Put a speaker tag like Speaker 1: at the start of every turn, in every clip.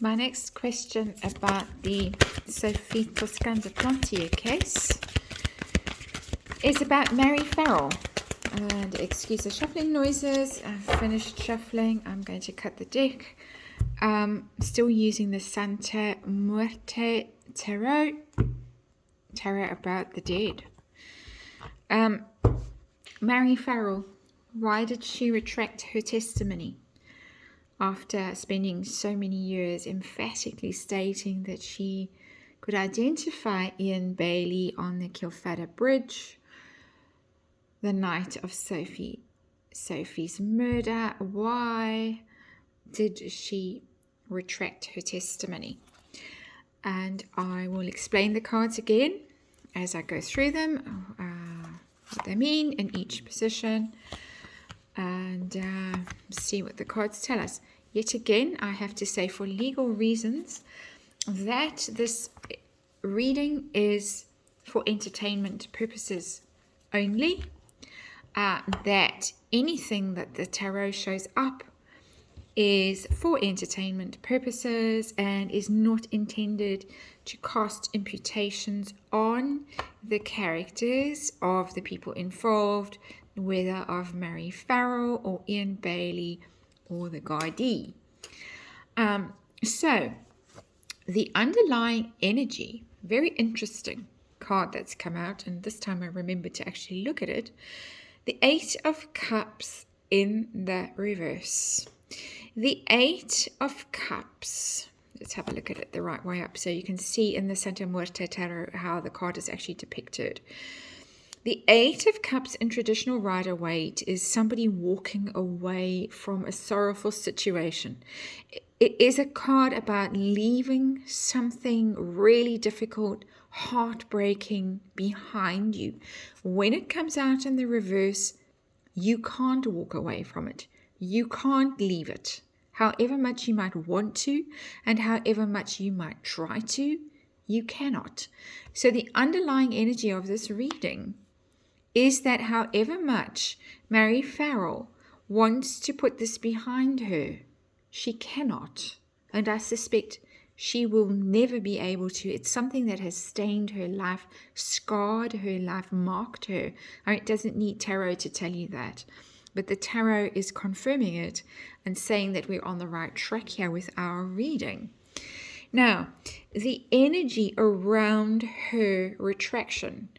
Speaker 1: My next question about the Sophie Plantier case is about Marie Farrell. And excuse the shuffling noises. I've finished shuffling. I'm going to cut the deck. Still using the Santa Muerte Tarot about the dead. Marie Farrell, why did she retract her testimony after spending so many years emphatically stating that she could identify Ian Bailey on the Kilfadda Bridge the night of Sophie's murder? Why did she retract her testimony? And I will explain the cards again as I go through them, what they mean in each position, and see what the cards tell us. Yet again, I have to say, for legal reasons, that this reading is for entertainment purposes only, that anything that the tarot shows up is for entertainment purposes and is not intended to cast imputations on the characters of the people involved, whether of Marie Farrell or Ian Bailey or the Guardi. So, the underlying energy, very interesting card that's come out, and this time I remembered to actually look at it. The Eight of Cups in the reverse. The Eight of Cups. Let's have a look at it the right way up so you can see in the Santa Muerte Tarot how the card is actually depicted. The Eight of Cups in traditional Rider-Waite is somebody walking away from a sorrowful situation. It is a card about leaving something really difficult, heartbreaking behind you. When it comes out in the reverse, you can't walk away from it. You can't leave it. However much you might want to, and however much you might try to, you cannot. So the underlying energy of this reading is that however much Marie Farrell wants to put this behind her, she cannot. And I suspect she will never be able to. It's something that has stained her life, scarred her life, marked her. I mean, it doesn't need tarot to tell you that. But the tarot is confirming it and saying that we're on the right track here with our reading. Now, the energy around her retraction,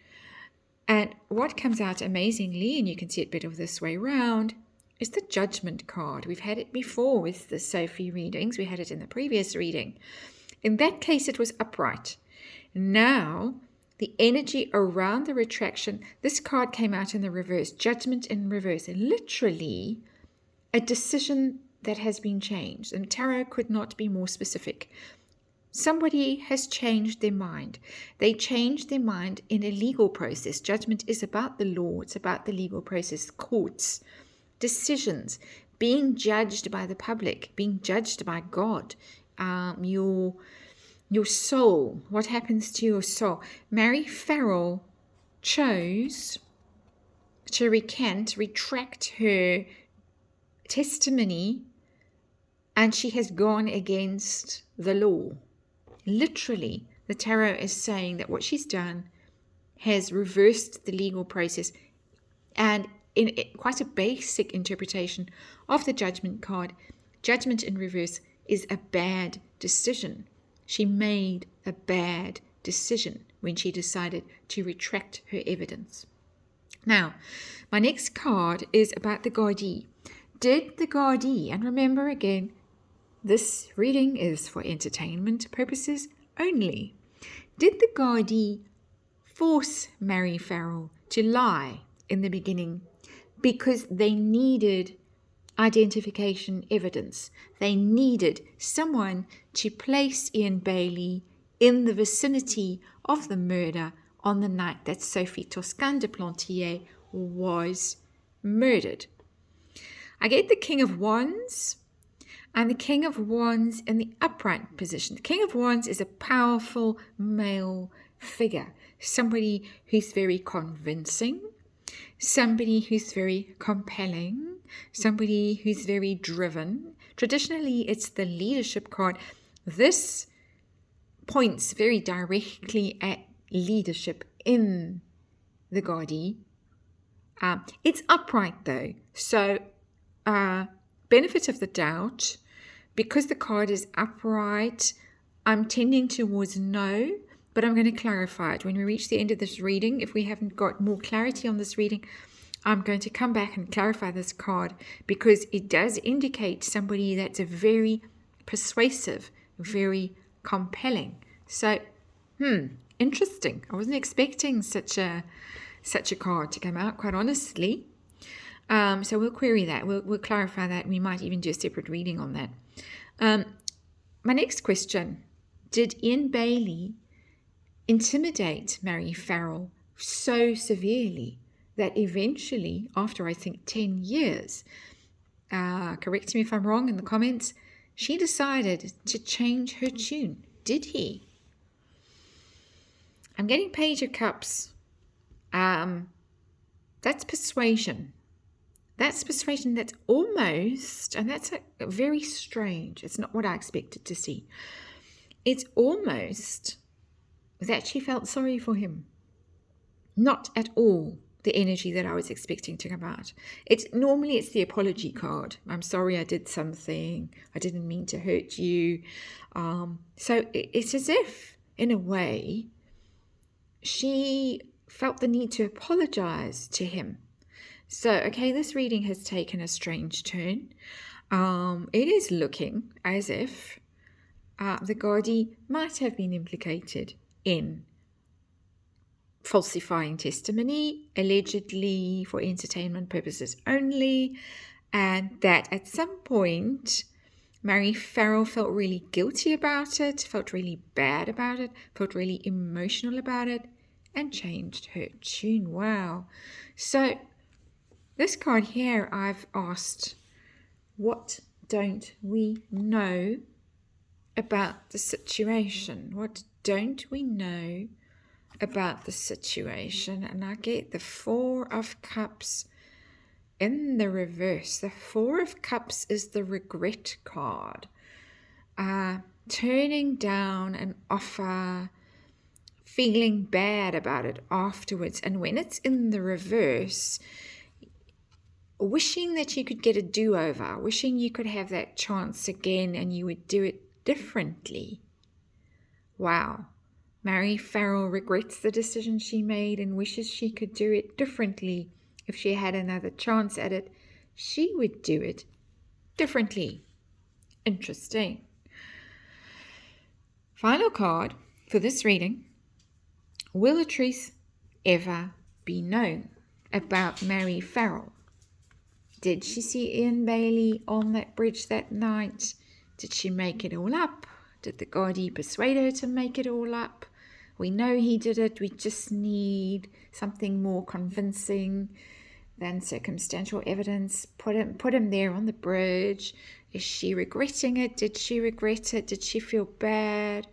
Speaker 1: and what comes out amazingly, and you can see it better this way around, is the Judgment card. We've had it before with the Sophie readings. We had it in the previous reading. In that case, it was upright. Now, the energy around the retraction, this card came out in the reverse, Judgment in reverse, literally a decision that has been changed. And tarot could not be more specific. Somebody has changed their mind. They changed their mind in a legal process. Judgment is about the law. It's about the legal process, courts, decisions, being judged by the public, being judged by God, your soul, what happens to your soul. Marie Farrell chose to retract her testimony, and she has gone against the law. Literally, the tarot is saying that what she's done has reversed the legal process, and in quite a basic interpretation of the Judgment card, Judgment in reverse is a bad decision. She made a bad decision when she decided to retract her evidence. Now, my next card is about the Guardi. Did the Guardi, and remember again, this reading is for entertainment purposes only. Did the Guardi force Marie Farrell to lie in the beginning because they needed identification evidence? They needed someone to place Ian Bailey in the vicinity of the murder on the night that Sophie Plantier was murdered. I get the King of Wands and the King of Wands in the upright position. The King of Wands is a powerful male figure, somebody who's very convincing, somebody who's very compelling, somebody who's very driven. Traditionally, it's the leadership card. This points very directly at leadership in the Guardi. It's upright though, so benefit of the doubt, because the card is upright, I'm tending towards no, but I'm going to clarify it when we reach the end of this reading. If we haven't got more clarity on this reading, I'm going to come back and clarify this card, because it does indicate somebody that's a very persuasive, very compelling. So, interesting. I wasn't expecting such a card to come out, quite honestly. So we'll query that. We'll clarify that. We might even do a separate reading on that. My next question: did Ian Bailey intimidate Marie Farrell so severely that eventually, after I think 10 years, correct me if I'm wrong in the comments, she decided to change her tune? Did he? I'm getting Page of Cups. That's persuasion. That's persuasion. That's almost, and that's very strange. It's not what I expected to see. It's almost that she felt sorry for him. Not at all the energy that I was expecting to come out. Normally it's the apology card. I'm sorry I did something. I didn't mean to hurt you. So it's as if, in a way, she felt the need to apologize to him. So, okay, this reading has taken a strange turn. It is looking as if the Guardi might have been implicated in falsifying testimony, allegedly for entertainment purposes only, and that at some point Marie Farrell felt really guilty about it, felt really bad about it, felt really emotional about it, and changed her tune. Wow. So this card here, I've asked, what don't we know about the situation? What don't we know about the situation? And I get the Four of Cups in the reverse. The Four of Cups is the regret card. Turning down an offer, feeling bad about it afterwards. And when it's in the reverse, wishing that you could get a do-over, wishing you could have that chance again and you would do it differently. Wow. Marie Farrell regrets the decision she made and wishes she could do it differently. If she had another chance at it, she would do it differently. Interesting. Final card for this reading. Will the truth ever be known about Marie Farrell? Did she see Ian Bailey on that bridge that night? Did she make it all up? Did the Guardi persuade her to make it all up? We know he did it. We just need something more convincing than circumstantial evidence. Put him there on the bridge. Is she regretting it? Did she regret it? Did she feel bad?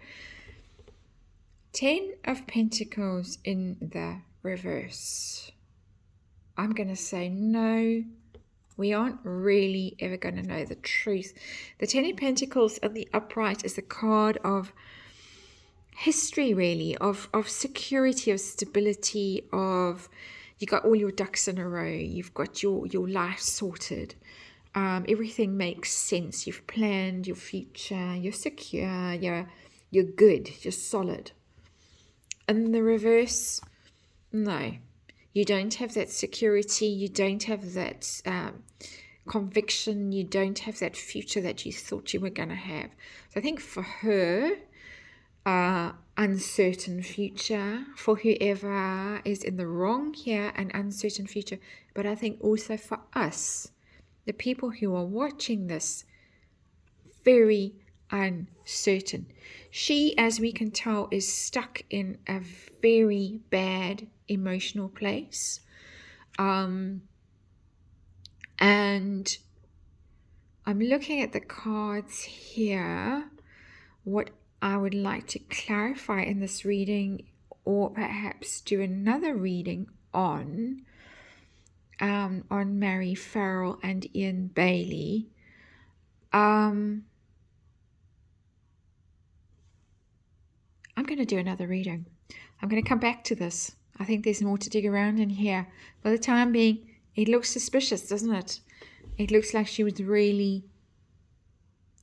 Speaker 1: 10 of Pentacles in the reverse. I'm going to say no. We aren't really ever going to know the truth. The 10 of Pentacles in the upright is a card of history, really, of security, of stability, of you got all your ducks in a row, you've got your life sorted, everything makes sense, you've planned your future, you're secure, you're good, you're solid. In the reverse, no. You don't have that security, you don't have that conviction, you don't have that future that you thought you were going to have. So I think for her, uncertain future, for whoever is in the wrong here, an uncertain future. But I think also for us, the people who are watching this, very uncertain. She, as we can tell, is stuck in a very bad emotional place. And I'm looking at the cards here. What I would like to clarify in this reading, or perhaps do another reading on Marie Farrell and Ian Bailey. going to do another reading. I'm going to come back to this. I think there's more to dig around in here. For the time being, it looks suspicious, doesn't it? It looks like she was really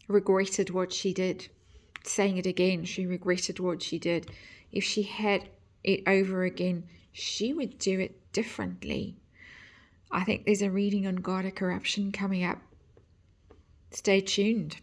Speaker 1: regretted what she did. Saying it again, she regretted what she did. If she had it over again, she would do it differently. I think there's a reading on Guardi corruption coming up. Stay tuned.